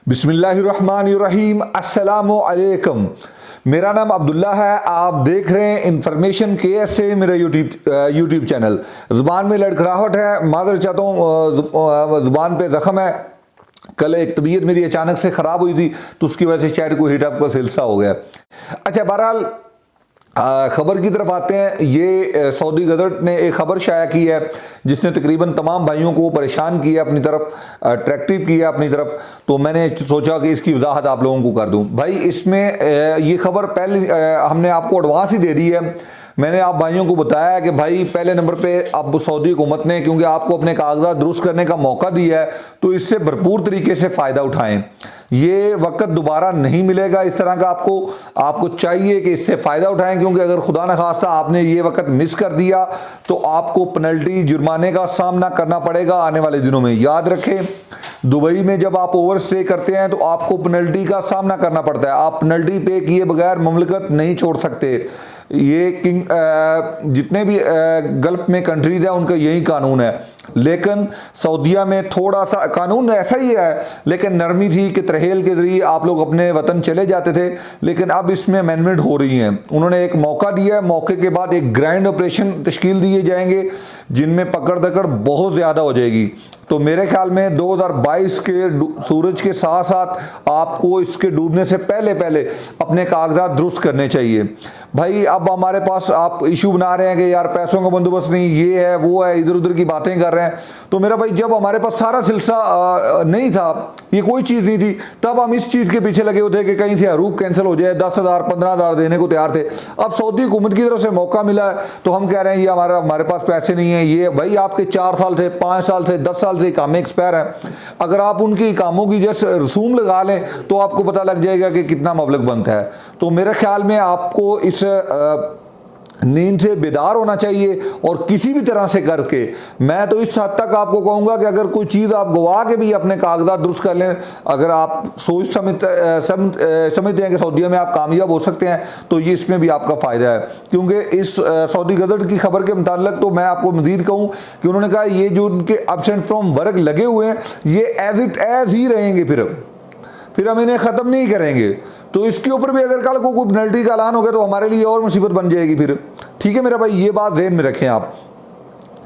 बिस्मिल्लाहिर्रहमानिर्रहीम अस्सलामु अलैकुम। मेरा नाम अब्दुल्ला है। आप देख रहे हैं इन्फॉर्मेशन KSA मेरा यूट्यूब चैनल। ज़ुबान में लड़खड़ाहट है, माज़र चाहता हूँ, ज़ुबान पे ज़ख़म है। कल एक तबीयत मेरी अचानक से ख़राब हुई थी तो उसकी वजह से शायद कोई हीटअप का सिलसिला हो गया। अच्छा, बहरहाल खबर की तरफ आते हैं। ये सऊदी गज़ट ने एक खबर शाया की है जिसने तकरीबन तमाम भाइयों को परेशान किया, अपनी तरफ अट्रैक्टिव किया अपनी तरफ। तो मैंने सोचा कि इसकी वजाहत आप लोगों को कर दूं। भाई, इसमें ये खबर पहले हमने आपको एडवांस ही दे दी है। मैंने आप भाइयों को बताया कि भाई पहले नंबर पे अब सऊदी हुकूमत ने क्योंकि आपको अपने कागजात दुरुस्त करने का मौका दिया है तो इससे भरपूर तरीके से फ़ायदा उठाएं। ये वक्त दोबारा नहीं मिलेगा इस तरह का। आपको चाहिए कि इससे फ़ायदा उठाएं, क्योंकि अगर खुदा न खास्ता आपने ये वक्त मिस कर दिया तो आपको पेनल्टी जुर्माने का सामना करना पड़ेगा आने वाले दिनों में। याद रखें, दुबई में जब आप ओवर स्टे करते हैं तो आपको पेनल्टी का सामना करना पड़ता है। आप पेनल्टी पे किए बगैर मुमलिकत नहीं छोड़ सकते। ये जितने भी गल्फ में कंट्रीज है उनका यही कानून है। लेकिन सऊदीया में थोड़ा सा कानून ऐसा ही है, लेकिन नरमी थी कि तरहेल के जरिए आप लोग अपने वतन चले जाते थे। लेकिन अब इसमें अमेंडमेंट हो रही हैं। उन्होंने एक मौका दिया है, मौके के बाद एक ग्रैंड ऑपरेशन तश्कील दिए जाएंगे जिनमें पकड़ दकड़ बहुत ज़्यादा हो जाएगी। तो मेरे ख्याल में 2022 के सूरज के साथ साथ आपको इसके डूबने से पहले पहले अपने कागजात दुरुस्त करने चाहिए। भाई, अब हमारे पास आप इशू बना रहे हैं कि यार पैसों का बंदोबस्त नहीं, ये है वो है, इधर उधर की बातें कर रहे हैं। तो मेरा भाई, जब हमारे पास सारा सिलसिला नहीं था, ये कोई चीज़ नहीं थी, तब हम इस चीज़ के पीछे लगे होते कि कहीं से हरूप कैंसिल हो जाए। 10,000 15,000 देने को तैयार थे। अब सऊदी हुकूमत की तरफ से मौका मिला है तो हम कह रहे हैं ये हमारे पास पैसे नहीं है। ये भाई आपके 4 साल से 5 साल से 10 साल से इकामे एक्सपायर है। अगर आप उनकी इकामों की जस्ट रसूम लगा लें तो आपको पता लग जाएगा कि कितना मबलग बनता है। तो मेरे ख्याल में आपको इस नींद से बेदार होना चाहिए और किसी भी तरह से करके, मैं तो इस हद तक आपको कहूँगा कि अगर कोई चीज़ आप गवा के भी अपने कागजात दुरुस्त कर लें, अगर आप समझते हैं कि सऊदीया में आप कामयाब हो सकते हैं तो ये इसमें भी आपका फ़ायदा है। क्योंकि इस सऊदी गज़ट की खबर के मुताबिक तो मैं आपको मज़ीद कहूँ कि उन्होंने कहा ये जो उनके एब्सेंट फ्रॉम वर्क लगे हुए हैं ये एज इट एज ही रहेंगे, फिर हम इन्हें ख़त्म नहीं करेंगे। तो इसके ऊपर भी अगर कल को कोई पेनल्टी का ऐलान हो गया तो हमारे लिए और मुसीबत बन जाएगी फिर। ठीक है मेरा भाई, ये बात ज़हन में रखें। आप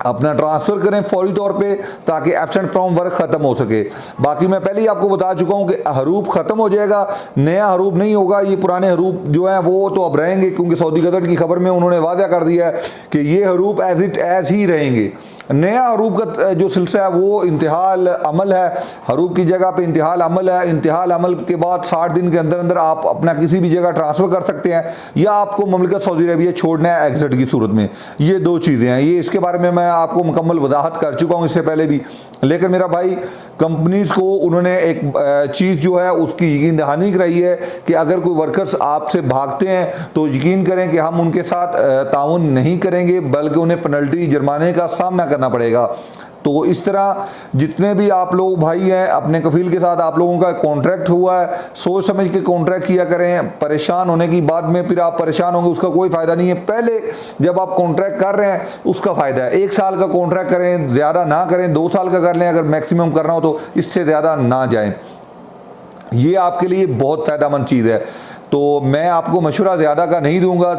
अपना ट्रांसफ़र करें फौरी तौर पे ताकि एब्सेंट फ्रॉम वर्क ख़त्म हो सके। बाकी मैं पहले ही आपको बता चुका हूँ कि हरूप ख़त्म हो जाएगा, नया हरूप नहीं होगा। ये पुराने हरूप जो हैं वो तो अब रहेंगे, क्योंकि सऊदी गज़ट की खबर में उन्होंने वादा कर दिया है कि ये हरूप एज इट एज ही रहेंगे। नया हरूप का जो सिलसिला है वो इंतहाल अमल है। हरूप की जगह पे इंतहाल अमल है। इंतहाल अमल के बाद 60 दिन के अंदर अंदर आप अपना किसी भी जगह ट्रांसफ़र कर सकते हैं या आपको ममलिकत सऊदी अरबिया छोड़ना है एग्जिट की सूरत में। ये 2 चीज़ें हैं। ये इसके बारे में मैं आपको मुकम्मल वजाहत कर चुका हूँ इससे पहले भी। लेकिन मेरा भाई, कंपनीज़ को उन्होंने एक चीज़ जो है उसकी यकीन दहानी कराई है कि अगर कोई वर्कर्स आपसे भागते हैं तो यकीन करें कि हम उनके साथ ताउन नहीं करेंगे, बल्कि उन्हें पेनल्टी जुर्माने का सामना करना पड़ेगा। तो इस तरह जितने भी आप लोग भाई हैं, अपने कफील के साथ आप लोगों का कॉन्ट्रैक्ट हुआ है, सोच समझ के कॉन्ट्रैक्ट किया करें। परेशान होने की बाद में फिर आप परेशान होंगे, उसका कोई फ़ायदा नहीं है। पहले जब आप कॉन्ट्रैक्ट कर रहे हैं उसका फ़ायदा है। 1 साल का कॉन्ट्रैक्ट करें, ज़्यादा ना करें। 2 साल का कर लें अगर मैक्सिमम करना हो तो, इससे ज़्यादा ना जाएँ। ये आपके लिए बहुत फ़ायदेमंद चीज़ है। तो मैं आपको मशवरा ज़्यादा का नहीं दूंगा,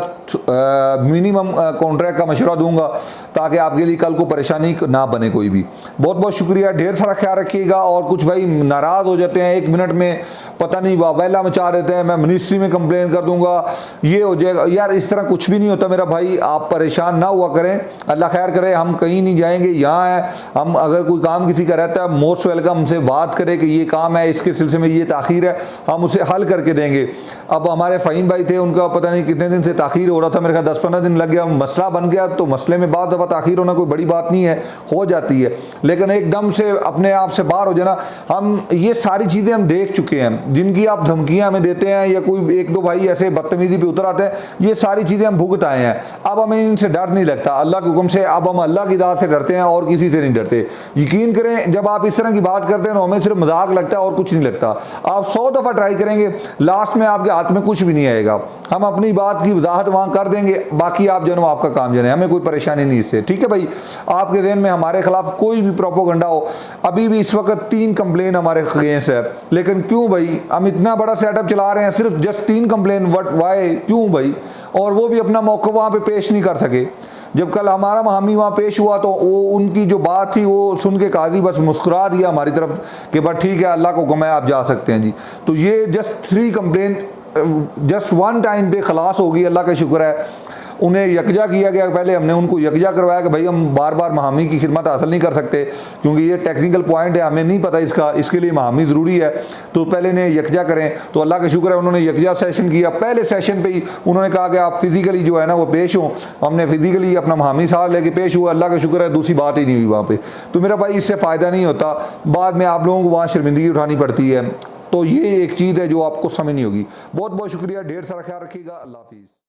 मिनिमम कॉन्ट्रैक्ट का मशवरा दूंगा ताकि आपके लिए कल को परेशानी ना बने कोई भी। बहुत बहुत शुक्रिया, ढेर सारा ख्याल रखिएगा। और कुछ भाई नाराज़ हो जाते हैं 1 मिनट में, पता नहीं वावेला मचा देते हैं, मैं मिनिस्ट्री में कंप्लेन कर दूंगा, ये हो जाएगा। यार इस तरह कुछ भी नहीं होता मेरा भाई, आप परेशान ना हुआ करें। अल्लाह खैर करे, हम कहीं नहीं जाएंगे, यहाँ हैं हम। अगर कोई काम किसी का रहता है मोस्ट वेलकम, हमसे बात करें कि ये काम है, इसके सिलसिले में ये ताख़ीर है, हम उसे हल करके देंगे। अब हमारे फ़हीम भाई थे, उनका पता नहीं कितने दिन से ताख़ीर हो रहा था, मेरे ख्याल 10-15 दिन लग गया, मसला बन गया। तो मसले में बाद दफ़ा ताख़ीर होना कोई बड़ी बात नहीं है, हो जाती है। लेकिन एकदम से अपने आप से बाहर हो जाना, हम ये सारी चीज़ें हम देख चुके हैं। जिनकी आप धमकियां हमें देते हैं या कोई एक दो भाई ऐसे बदतमीजी पे उतर आते हैं, ये सारी चीज़ें हम भुगत आए हैं। अब हमें इनसे डर नहीं लगता, अल्लाह के हुक्म से अब हम अल्लाह की दात से डरते हैं और किसी से नहीं डरते। यकीन करें, जब आप इस तरह की बात करते हैं तो हमें सिर्फ मजाक लगता है और कुछ नहीं लगता। आप 100 दफ़ा ट्राई करेंगे, लास्ट में आपके हाथ में कुछ भी नहीं आएगा। हम अपनी बात की वजाहत वहाँ कर देंगे, बाकी आप जो है आपका काम जाने, हमें कोई परेशानी नहीं इससे। ठीक है भाई, आपके ज़हन में हमारे खिलाफ कोई भी प्रोपोगंडा हो, अभी भी इस वक्त 3 कंप्लेन हमारे अगेंस्ट है, लेकिन क्यों भाई हम इतना बड़ा सेटअप चला रहे हैं, सिर्फ जस्ट 3 कंप्लेन, व्हाट वाई, क्यों भाई? और वो भी अपना मौक़िफ़ वहाँ पे पेश नहीं कर सके। जब कल हमारा हामी वहाँ पेश हुआ तो वो उनकी जो बात थी वो सुन के काजी बस मुस्कुरा दिया हमारी तरफ कि बस ठीक है, अल्लाह को हुक्म है, आप जा सकते हैं जी। तो ये जस्ट 3 कंप्लेन जस्ट 1 टाइम पे खलास होगी, अल्लाह का शुक्र है। उन्हें यकजा किया गया, पहले हमने उनको यकजा करवाया कि भाई हम बार बार महामी की खिदमत हासिल नहीं कर सकते क्योंकि ये टेक्निकल पॉइंट है, हमें नहीं पता इसका, इसके लिए महामी ज़रूरी है, तो पहले इन्हें यकजा करें। तो अल्लाह का शुक्र है उन्होंने यकजा सेशन किया। पहले सेशन पे ही उन्होंने कहा कि आप फिज़िकली जो है ना वो पेश हों। हमने फिज़िकली अपना महामी साहब लेके पेश हुआ, अल्लाह का शुक्र है दूसरी बात ही नहीं हुई वहाँ पर। तो मेरा भाई इससे फ़ायदा नहीं होता, बाद में आप लोगों को वहाँ शर्मिंदगी उठानी पड़ती है। तो ये एक चीज़ है जो आपको समझ नहीं होगी। बहुत बहुत शुक्रिया, ढेर सारा ख्याल रखिएगा, अल्लाह हाफिज़।